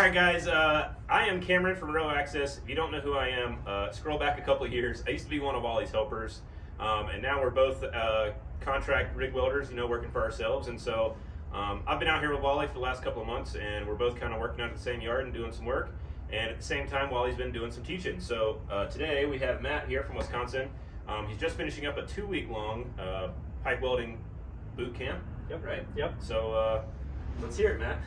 Alright guys, I am Cameron from Row Access. If you don't know who I am, scroll back a couple of years. I used to be one of Wally's helpers, and now we're both contract rig welders, working for ourselves. And so I've been out here with Wally for the last couple of months, and we're both kind of working out at the same yard and doing some work. And at the same time, Wally's been doing some teaching. So today we have Matt here from Wisconsin. He's just finishing up a 2-week-long pipe welding boot camp. Yep. Right? Yep. So let's hear it, Matt.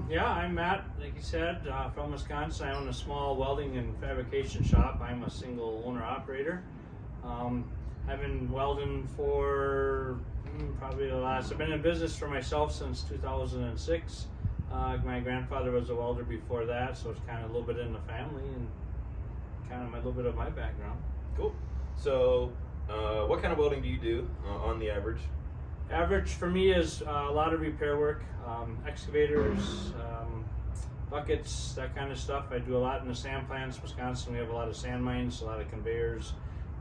Yeah, I'm Matt, like you said, from Wisconsin. I own a small welding and fabrication shop. I'm a single owner operator. I've been welding for I've been in business for myself since 2006. My grandfather was a welder before that, so it's kind of a little bit in the family and kind of a little bit of my background. Cool. So what kind of welding do you do on the average? Average for me is a lot of repair work, excavators, buckets, that kind of stuff. I do a lot in the sand plants. Wisconsin, we have a lot of sand mines, a lot of conveyors,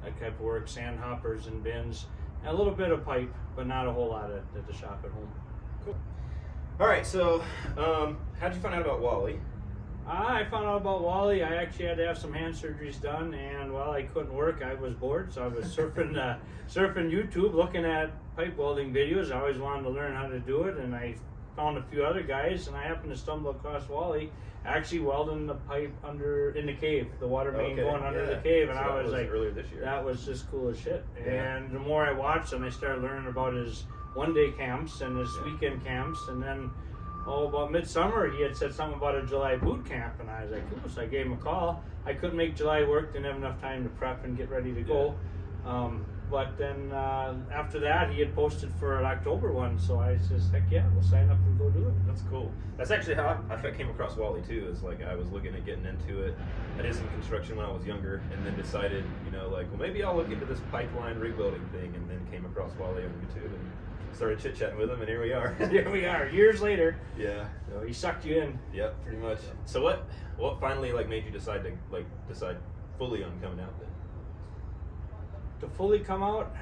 that type of work, sand hoppers and bins, and a little bit of pipe, but not a whole lot at the shop at home. Cool. All right, so how'd you find out about Wally? I found out about Wally. I actually had to have some hand surgeries done, and while I couldn't work, I was bored, so I was surfing surfing YouTube, looking at pipe welding videos. I always wanted to learn how to do it, and I found a few other guys, and I happened to stumble across Wally actually welding the pipe in the cave, the water main going under the cave, and so I was like, earlier this year. That was just cool as shit. Yeah. And the more I watched him, I started learning about his one-day camps and his weekend camps, and then about midsummer, he had said something about a July boot camp, and I was like, cool, so I gave him a call. I couldn't make July work, didn't have enough time to prep and get ready to go. But then after that, he had posted for an October one, so I says, heck yeah, we'll sign up and go do it. That's cool. That's actually how I came across Wally too, is like I was looking at getting into it. I did some construction when I was younger, and then decided, well, maybe I'll look into this pipeline rig welding thing, and then came across Wally on YouTube and started chit-chatting with him, and here we are. Here we are, years later. Yeah. So he sucked you in. Yep, pretty much. So what finally made you decide fully on coming out then? To fully come out,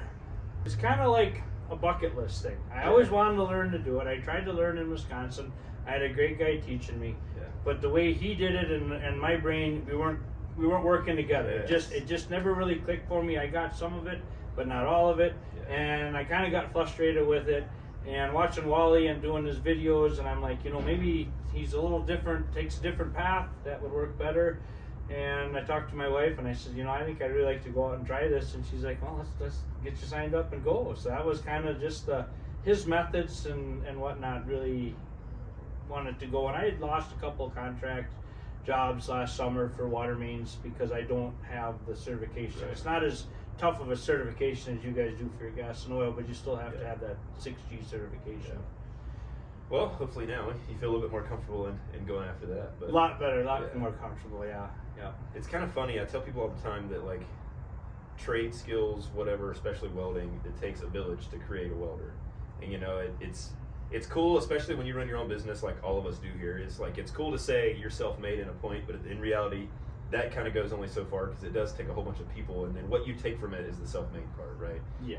it's kind of like a bucket list thing. I always wanted to learn to do it. I tried to learn in Wisconsin. I had a great guy teaching me. Yeah. But the way he did it and my brain, we weren't working together. Yes. It just never really clicked for me. I got some of it, but not all of it. Yeah. And I kind of got frustrated with it. And watching Wally and doing his videos, and I'm like, maybe he's a little different, takes a different path that would work better. And I talked to my wife, and I said, I think I'd really like to go out and try this. And she's like, well, let's get you signed up and go. So that was kind of just his methods and whatnot. Really wanted to go, and I had lost a couple of contract jobs last summer for water mains because I don't have the certification. Right. It's not as tough of a certification as you guys do for your gas and oil, but you still have to have that 6G certification. Yeah. Well, hopefully now you feel a little bit more comfortable in going after that. But a lot better, a lot more comfortable, yeah. It's kind of funny. I tell people all the time that trade skills, whatever, especially welding, it takes a village to create a welder. And it's cool, especially when you run your own business like all of us do here. It's cool to say you're self-made in a point, but in reality, that kind of goes only so far because it does take a whole bunch of people, and then what you take from it is the self-made part, right? Yeah.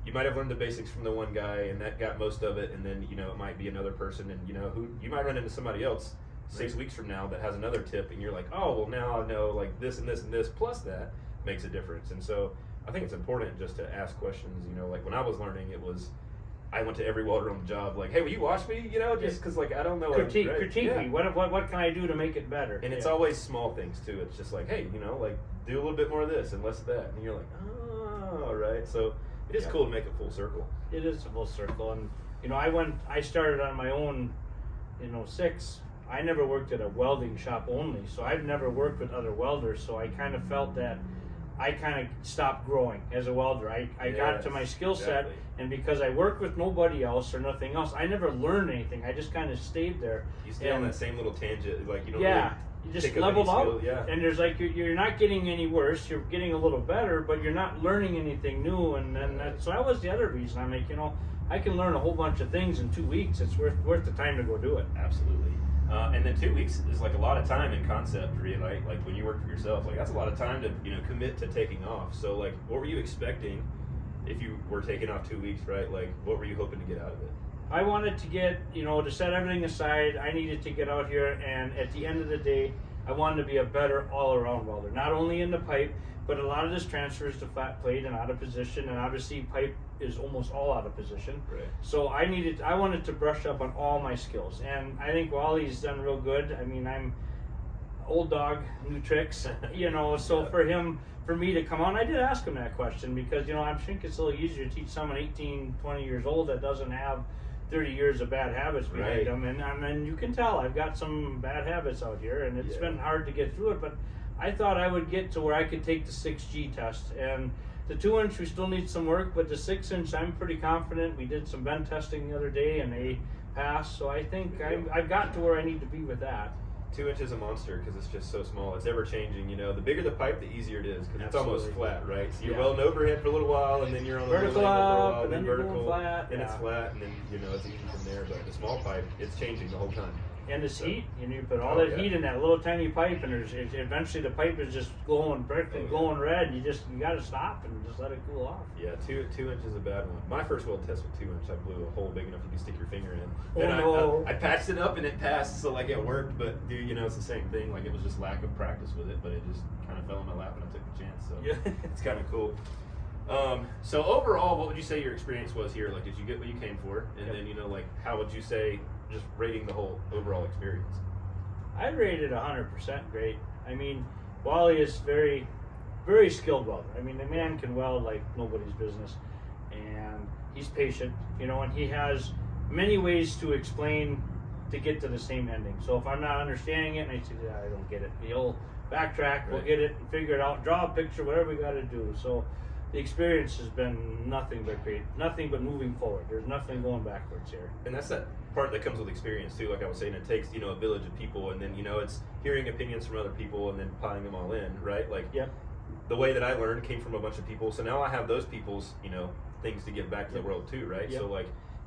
You might have learned the basics from the one guy, and that got most of it, and then it might be another person, and who you might run into somebody else 6 weeks from now that has another tip, and you're like, oh, well, now I know this and this and this plus that makes a difference. And so I think it's important just to ask questions. When I was learning, I went to every welder on the job, like, hey, will you watch me? Just because I don't know. Critique me. What can I do to make it better? And it's always small things too. It's just like, hey, do a little bit more of this and less of that, and you're like, oh, right. So it is cool to make it full circle. It is a full circle, and I started on my own in 2006. I never worked at a welding shop only, so I've never worked with other welders. So I kind of felt that I kind of stopped growing as a welder. I got to my skill set, and because I worked with nobody else or nothing else, I never learned anything. I just kind of stayed there. You stay on that same little tangent, you don't. Yeah, you just leveled out. Yeah. And there's you're not getting any worse. You're getting a little better, but you're not learning anything new. And so that was the other reason. I'm like, I can learn a whole bunch of things in 2 weeks. It's worth the time to go do it. Absolutely. And then 2 weeks is a lot of time in concept, really. Like when you work for yourself, that's a lot of time to commit to taking off. So what were you expecting if you were taking off 2 weeks, right? What were you hoping to get out of it? I wanted to get, to set everything aside, I needed to get out here, and at the end of the day, I wanted to be a better all-around welder. Not only in the pipe, but a lot of this transfers to flat plate and out of position, and obviously pipe is almost all out of position. Right. So I wanted to brush up on all my skills, and I think Wally's done real good. I mean, I'm old dog, new tricks, so for me to come on, I did ask him that question because, I think it's a little easier to teach someone 18, 20 years old that doesn't have 30 years of bad habits behind them. And you can tell I've got some bad habits out here, and it's been hard to get through it, but I thought I would get to where I could take the 6G test. And the 2-inch, we still need some work, but the 6-inch, I'm pretty confident. We did some bend testing the other day, and they passed, so I think I've got to where I need to be with that. 2 inches is a monster because it's just so small. It's ever changing. The bigger the pipe, the easier it is because it's almost flat, right? So you're welding overhead for a little while, and then you're on the vertical angle for a up, while, and then vertical, you're going flat, and it's flat, and then it's easy from there. But the small pipe, it's changing the whole time. And this heat, you put all that heat in that little tiny pipe, and eventually the pipe is just glowing brick and glowing red, and you got to stop and just let it cool off. Yeah, 2 inches is a bad one. My first weld test with 2 inch, I blew a hole big enough you can stick your finger in. I patched it up and it passed, so it worked. But dude, it's the same thing. It was just lack of practice with it, but it just kind of fell in my lap and I took the chance. So it's kind of cool. So overall, what would you say your experience was here? Did you get what you came for? And then how would you say, just rating the whole overall experience? I'd rate it 100% great. I mean, Wally is very, very skilled welder. I mean, the man can weld like nobody's business, and he's patient, and he has many ways to explain to get to the same ending. So if I'm not understanding it and I say, I don't get it, he'll backtrack, we'll get it and figure it out, draw a picture, whatever we got to do. So the experience has been nothing but great, nothing but moving forward. There's nothing going backwards here. And that's that part that comes with experience too. Like I was saying, it takes a village of people, and then it's hearing opinions from other people and then piling them all in, right? The way that I learned came from a bunch of people, so now I have those people's things to give back to the world too, right? So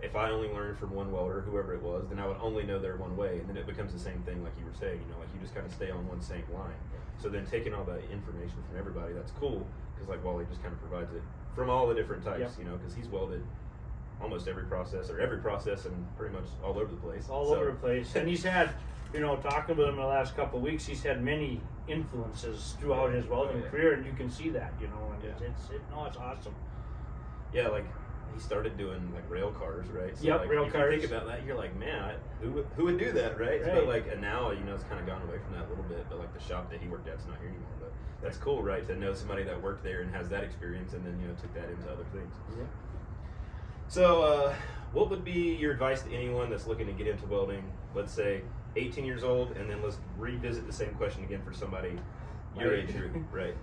if I only learned from one welder, whoever it was, then I would only know their one way, and then it becomes the same thing, like you were saying. You just kind of stay on one same line. So then taking all that information from everybody, that's cool, because Wally just kind of provides it from all the different types, because he's welded almost every process and pretty much all over the place. Over the place. And he's had, talking with him the last couple of weeks, he's had many influences throughout his welding career, and you can see that, and it's awesome. Yeah, he started doing rail cars, right? So rail cars. You think about that, you're like, man, who would do that, right? But and now it's kind of gone away from that a little bit. But the shop that he worked at's not here anymore. But that's cool, right? To know somebody that worked there and has that experience, and then took that into other things. Yeah. So, what would be your advice to anyone that's looking to get into welding? Let's say 18 years old, and then let's revisit the same question again for somebody your age group, right?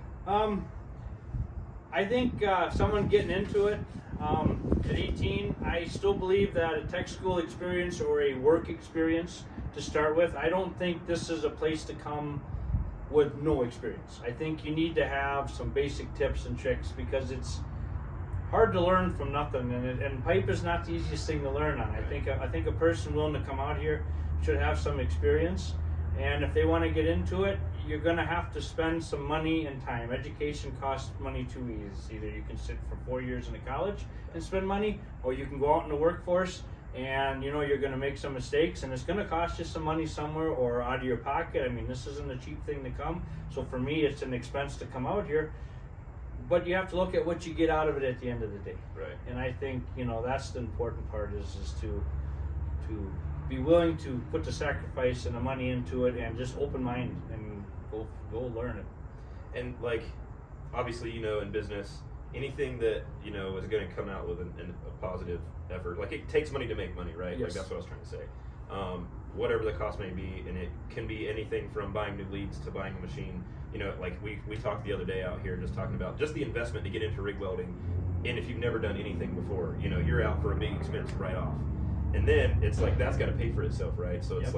I think someone getting into it at 18, I still believe that a tech school experience or a work experience to start with, I don't think this is a place to come with no experience. I think you need to have some basic tips and tricks because it's hard to learn from nothing, and pipe is not the easiest thing to learn on. I think a person willing to come out here should have some experience, and if they want to get into it, you're going to have to spend some money and time. Education costs money too. Either you can sit for 4 years in a college and spend money, or you can go out in the workforce and you're going to make some mistakes, and it's going to cost you some money somewhere or out of your pocket. I mean, this isn't a cheap thing to come, so for me it's an expense to come out here, but you have to look at what you get out of it at the end of the day. Right. And I think that's the important part is to be willing to put the sacrifice and the money into it, and just open mind and go learn it. And obviously, in business, anything that is going to come out with a positive effort, it takes money to make money, right? Yes. That's what I was trying to say. Whatever the cost may be, and it can be anything from buying new leads to buying a machine. We talked the other day out here just talking about just the investment to get into rig welding, and if you've never done anything before, you're out for a big expense right off, and then it's that's got to pay for itself, right? So it's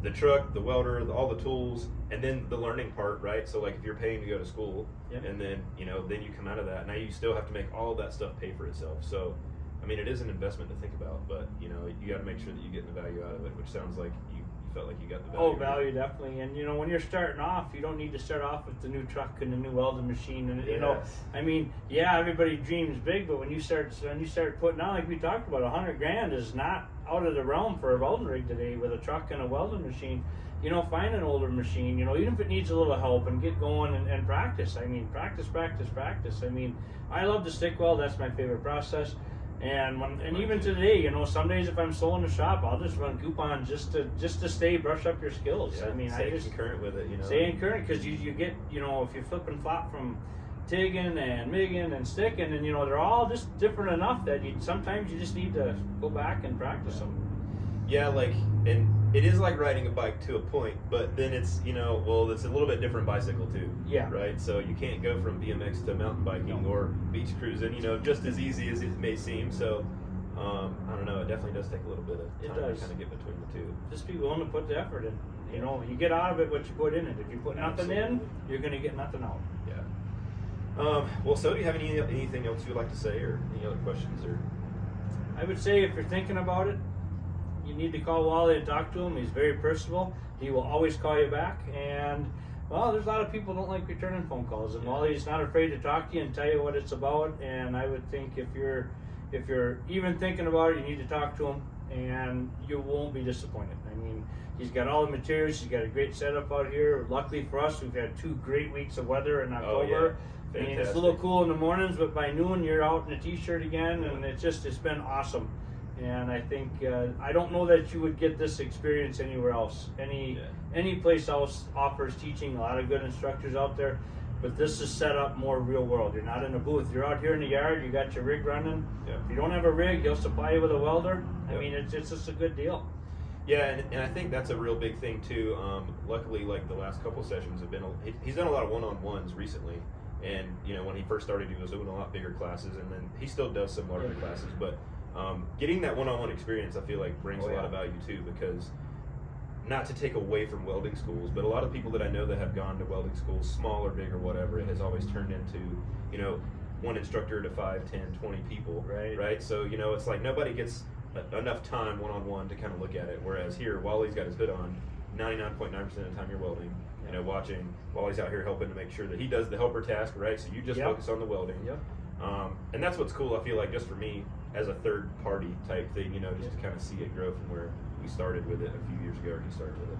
the truck, the welder, all the tools, and then the learning part, right? So if you're paying to go to school, and then then you come out of that, now you still have to make all of that stuff pay for itself. So I mean, it is an investment to think about, but you got to make sure that you're getting the value out of it, which sounds like you you felt like you got the value? Oh, value, definitely. And, you know, when you're starting off, you don't need to start off with the new truck and the new welding machine. And, you know, I mean, yeah, everybody dreams big, but when you start putting on, like we talked about, $100,000 is not out of the realm for a welding rig today with a truck and a welding machine. You know, find an older machine, you know, even if it needs a little help, and get going and practice. I mean, practice. I mean, I love to stick weld. That's my favorite process. And even today, you know, some days if I'm slow in the shop, I'll just run coupons just to brush up your skills. Yeah, I mean, stay current with it, you know. Stay current, because you get, you know, if you flip and flop from TIGging and MIGging and sticking, and you know, they're all just different enough that sometimes you just need to go back and practice them. Yeah, like, and it is like riding a bike to a point, but then it's, you know, well, it's a little bit different bicycle too. Yeah. Right? So you can't go from BMX to mountain biking or beach cruising, you know, just as easy as it may seem. So, I don't know, it definitely does take a little bit of time to kind of get between the two. Just be willing to put the effort in. You know, you get out of it what you put in it. If you put nothing in, you're going to get nothing out. Yeah. Well, so do you have anything else you'd like to say, or any other questions? Or I would say, if you're thinking about it, you need to call Wally and talk to him. He's very personable. He will always call you back. And, well, there's a lot of people who don't like returning phone calls, and Wally's not afraid to talk to you and tell you what it's about. And I would think if you're even thinking about it, you need to talk to him, and you won't be disappointed. I mean, he's got all the materials. He's got a great setup out here. Luckily for us, we've had 2 great weeks of weather in October. I mean, it's a little cool in the mornings, but by noon you're out in a t-shirt again, and it's been awesome. And I think I don't know that you would get this experience anywhere else. Any place else offers teaching. A lot of good instructors out there, but this is set up more real world. You're not in a booth. You're out here in the yard. You got your rig running. Yeah. If you don't have a rig, he'll supply you with a welder. I mean, it's just a good deal. Yeah, and I think that's a real big thing too. Luckily, like the last couple sessions have been, he's done a lot of one-on-ones recently. And you know, when he first started, he was doing a lot bigger classes, and then he still does some larger classes, but. Getting that one-on-one experience, I feel like, brings a lot of value too, because not to take away from welding schools, but a lot of people that I know that have gone to welding schools, small or big or whatever, it has always turned into, you know, one instructor to 5, 10, 20 people, right? So, you know, it's like nobody gets enough time one-on-one to kind of look at it, whereas here, Wally's got his hood on, 99.9% of the time you're welding, you know, watching, Wally's out here helping to make sure that he does the helper task, right? So you just focus on the welding. And that's what's cool, I feel like, just for me, as a third party type thing, you know, just to kind of see it grow from where we started with it a few years ago, or he started with it.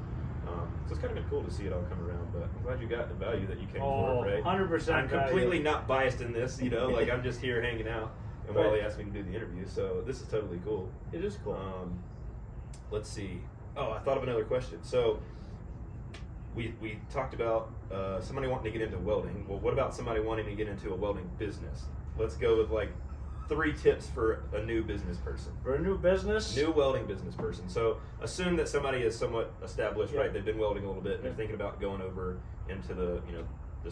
So it's kind of been cool to see it all come around, but I'm glad you got the value that you came for, right? 100%. I'm completely not biased in this, you know, like I'm just here hanging out, and Wally asked me to do the interview, so this is totally cool. It is cool. Let's see. Oh, I thought of another question. So we talked about somebody wanting to get into welding. Well, what about somebody wanting to get into a welding business? Let's go with like 3 tips for a new business person. For a new business? New welding business person. So assume that somebody is somewhat established, right? They've been welding a little bit, and they're thinking about going over into the, you know, the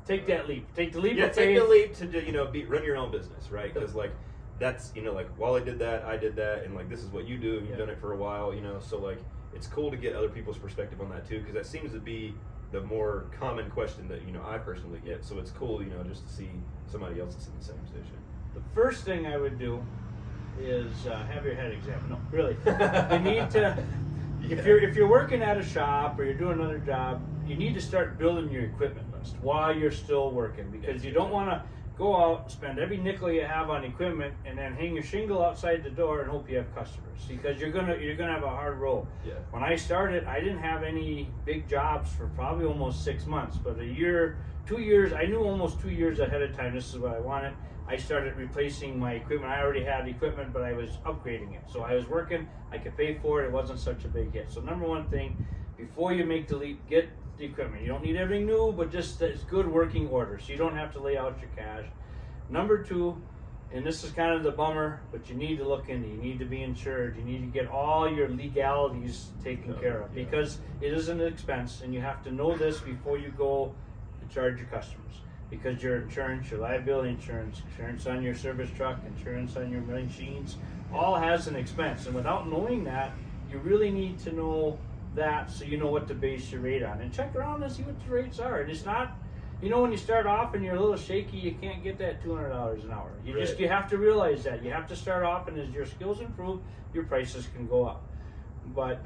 take that leap. Take the leap. Yeah, take the leap to, you know, run your own business, right? Because like that's, you know, like Wally did that, I did that, and like this is what you do, and you've done it for a while, you know. So like it's cool to get other people's perspective on that too, because that seems to be the more common question that, you know, I personally get. So it's cool, you know, just to see somebody else that's in the same position. The first thing I would do is have your head examined. No, really. You need to, if you're working at a shop or you're doing another job, you need to start building your equipment list while you're still working, because you don't want to go out, spend every nickel you have on equipment, and then hang your shingle outside the door and hope you have customers, because you're gonna have a hard roll. Yeah. When I started, I didn't have any big jobs for probably almost 6 months, but a year, 2 years, I knew almost 2 years ahead of time this is what I wanted. I started replacing my equipment. I already had equipment, but I was upgrading it. So I was working, I could pay for it, it wasn't such a big hit. So number one thing, before you make the leap, get the equipment. You don't need everything new, but just it's good working order, so you don't have to lay out your cash. Number 2, and this is kind of the bummer, but you need to look into, you need to be insured, you need to get all your legalities taken care of, because it is an expense, and you have to know this before you go to charge your customers, because your insurance, your liability insurance, insurance on your service truck, insurance on your machines, all has an expense, and without knowing that, you really need to know that so you know what to base your rate on, and check around and see what the rates are. And it's not, you know, when you start off and you're a little shaky, you can't get that $200 an hour. You have to realize that. You have to start off, and as your skills improve, your prices can go up. But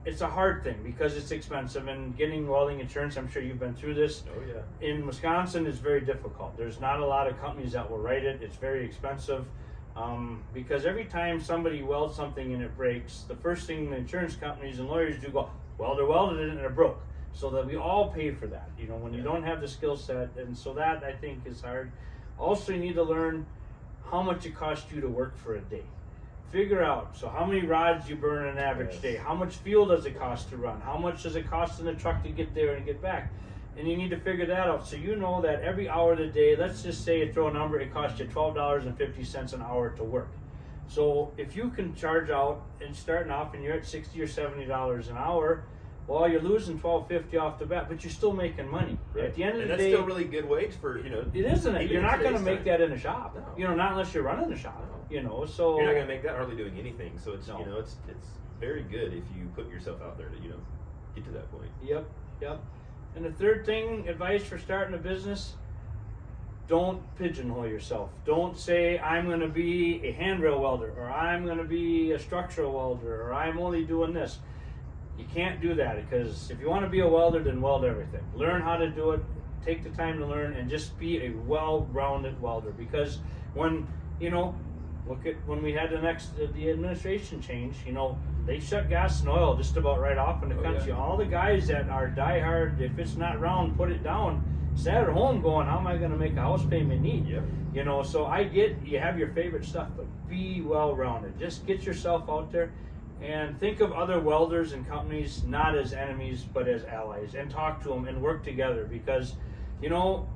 it's a hard thing because it's expensive, and getting welding insurance, I'm sure you've been through this. Oh yeah. In Wisconsin, it's very difficult. There's not a lot of companies that will write it. It's very expensive because every time somebody welds something and it breaks, the first thing the insurance companies and lawyers do go, welder welded it and it broke. So that we all pay for that, you know, when you don't have the skill set. And so that, I think, is hard. Also, you need to learn how much it costs you to work for a day. Figure out, so how many rods you burn an average day, how much fuel does it cost to run, how much does it cost in the truck to get there and get back, and you need to figure that out so you know that every hour of the day, let's just say, throw a number, it costs you $12.50 an hour to work. So if you can charge out and starting off and you're at $60 or $70 an hour, well, you're losing $12.50 off the bat, but you're still making money. Right. At the end of the that's day, still really good wage for, you know. it isn't it. even You're in not going to today's make time. that in a shop. No. You know, not unless you're running a shop. No. You know, so You're not gonna make that hardly doing anything. So it's No. you know it's very good if you put yourself out there to get to that point. Yep. And the third thing, advice for starting a business: don't pigeonhole yourself. Don't say I'm going to be a handrail welder, or I'm going to be a structural welder, or I'm only doing this. You can't do that, because if you want to be a welder, then weld everything. Learn how to do it. Take the time to learn, and just be a well-rounded welder. Because when look at when we had the administration change. You know, they shut gas and oil just about right off in the country. Yeah. All the guys that are diehard, if it's not round, put it down. Sat at home going, how am I going to make a house payment need? Yep. You know, so I get you have your favorite stuff, but be well-rounded. Just get yourself out there and think of other welders and companies not as enemies but as allies, and talk to them and work together, because you know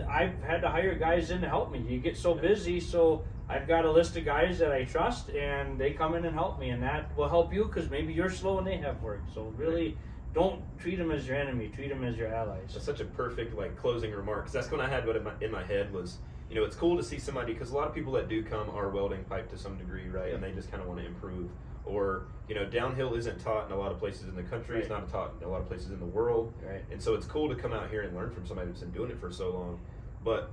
I've had to hire guys in to help me. You get so busy, so I've got a list of guys that I trust, and they come in and help me, and that will help you because maybe you're slow and they have work. So really, don't treat them as your enemy. Treat them as your allies. That's such a perfect closing remark, because that's what I had in my head was, it's cool to see somebody, because a lot of people that do come are welding pipe to some degree, right? And they just kind of want to improve. Or, downhill isn't taught in a lot of places in the country. It's not taught in a lot of places in the world. Right. And so it's cool to come out here and learn from somebody that's been doing it for so long. But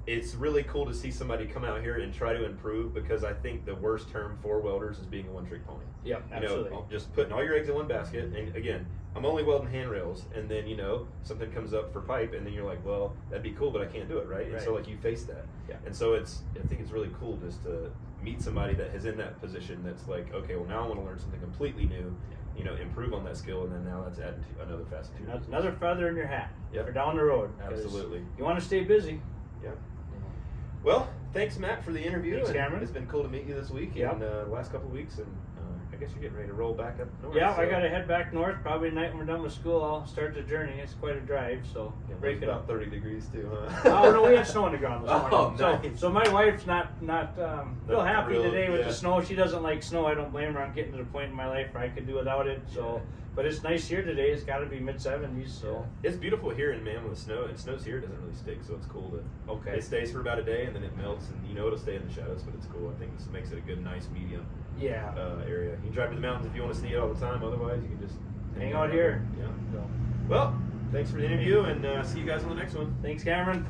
it's really cool to see somebody come out here and try to improve, because I think the worst term for welders is being a one-trick pony. Yep, absolutely. Just putting all your eggs in one basket. And again, I'm only welding handrails, and then something comes up for pipe, and then you're like, well, that'd be cool, but I can't do it, right? And so you face that. Yeah. And so I think it's really cool just to meet somebody that is in that position that's like, okay, well, now I want to learn something completely new. Improve on that skill, and then now that's adding to another facet to it. Another feather in your hat Yep. for down the road. 'Cause Absolutely. You want to stay busy. Yeah. Well, thanks, Matt, for the interview. Thanks, and Cameron. It's been cool to meet you this week Yep. and the last couple of weeks, and I guess you're getting ready to roll back up north. Yeah, so. I got to head back north. Probably tonight when we're done with school, I'll start the journey. It's quite a drive, so break it about up. 30 degrees too, huh? Oh no, we had snow on the ground this morning. Oh, nice. So my wife's not real happy thrilled, today with yeah. the snow. She doesn't like snow. I don't blame her. I'm getting to the point in my life where I could do without it. So, Yeah. but it's nice here today. It's got to be mid-70s. So It's beautiful here in Man with snow. It snows here, it doesn't really stick, so it's cool to. Okay. It stays for about a day and then it melts, and it'll stay in the shadows, but it's cool. I think this makes it a good, nice medium yeah, area. You can drive to the mountains if you want to see it all the time. Otherwise, you can just hang out here. Yeah. So, Well, thanks for the interview, and see you guys on the next one. thanks, Cameron.